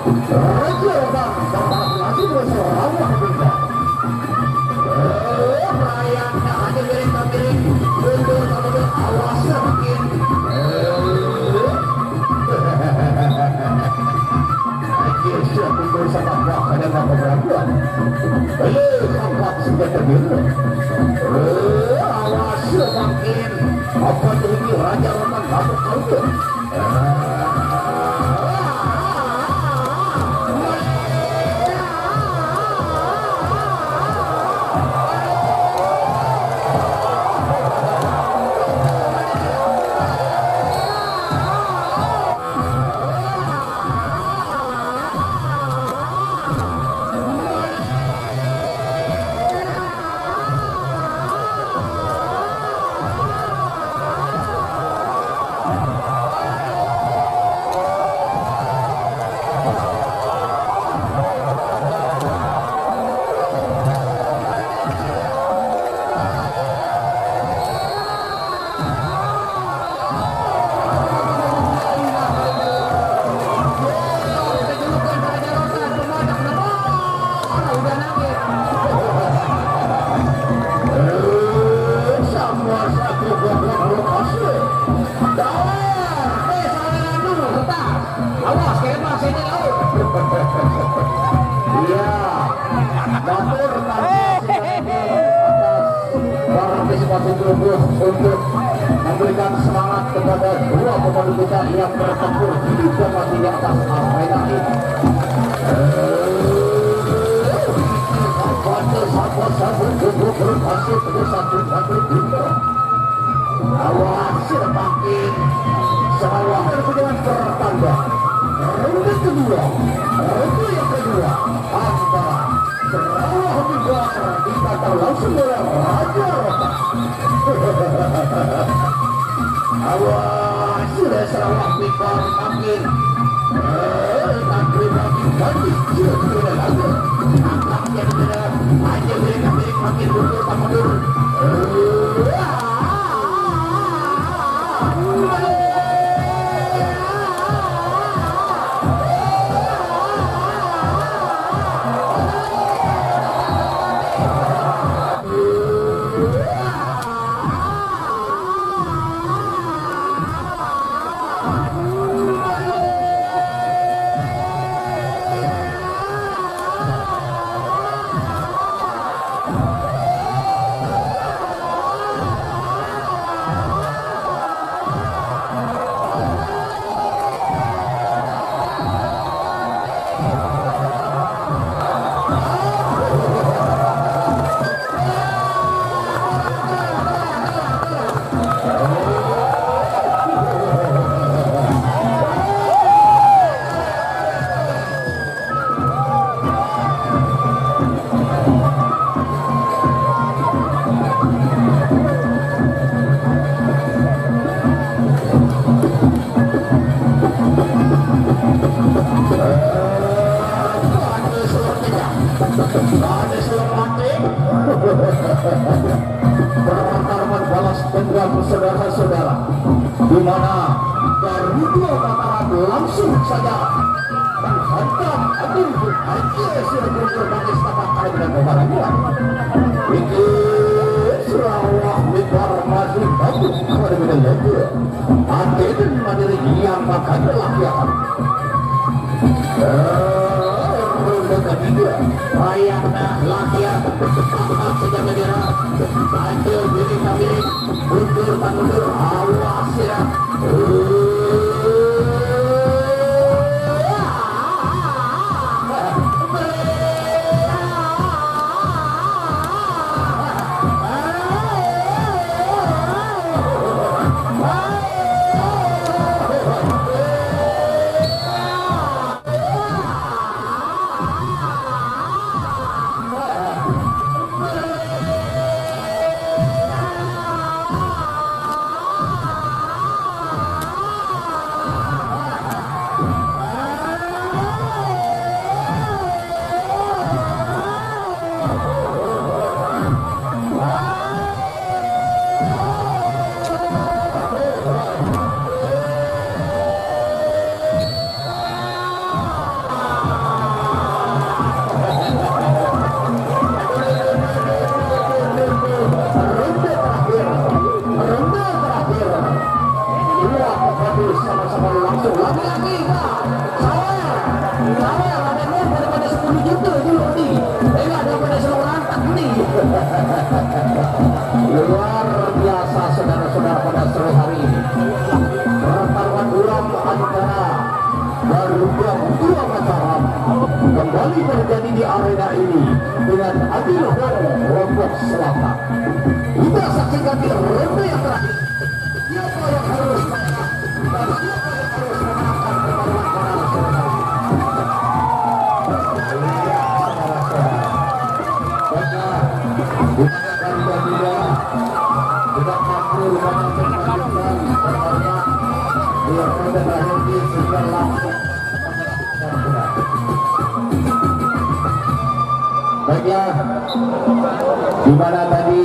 Raja Bang, Bapak Lagi Bersama Kita. Perayaan hanya miring-miring, mundur-mundur, awas semakin. Akhir siap mundur sama Pak ada nama perempuan. Sampak sudah terbiru. Awas semakin. Apa ini Raja Roman Bapak Auto? Untuk memberikan semangat kepada dua pemandu kita yang bertempur hidup dan mati di atas arena ini. Awas semakin sawah dengan pertanda. Ronde kedua antara Sarawak Migor dikatakan langsung oleh Raja Rotan. Awas sudah Sarawak Migor makin ganti sudah lagi angkatnya sudah aja miring makin mundur. Pertarungan balas dendam saudara-saudara, di mana Garuda Mataram langsung saja menghantam aduh aja sudah muncul bagi setapak kali dan kebarangan. Ini Sarawak Migor masih bagus pada bidang lagi. Ada dan mandiri yang makan laki-laki. Ketiga, ayahnya latihan angkat senjata merah, maju miring mundur, awas ya. Luar biasa saudara-saudara pada sore hari ini. Pertarungan ulang antara Garuda Dua Mataram kembali terjadi di arena ini dengan Adil dan Lombok Selatan. Kita saksikan di ronde yang terakhir. Siapa yang harus menang dan siapa yang harus menangkan pertarungan pada sore hari ini. Baiklah, di mana tadi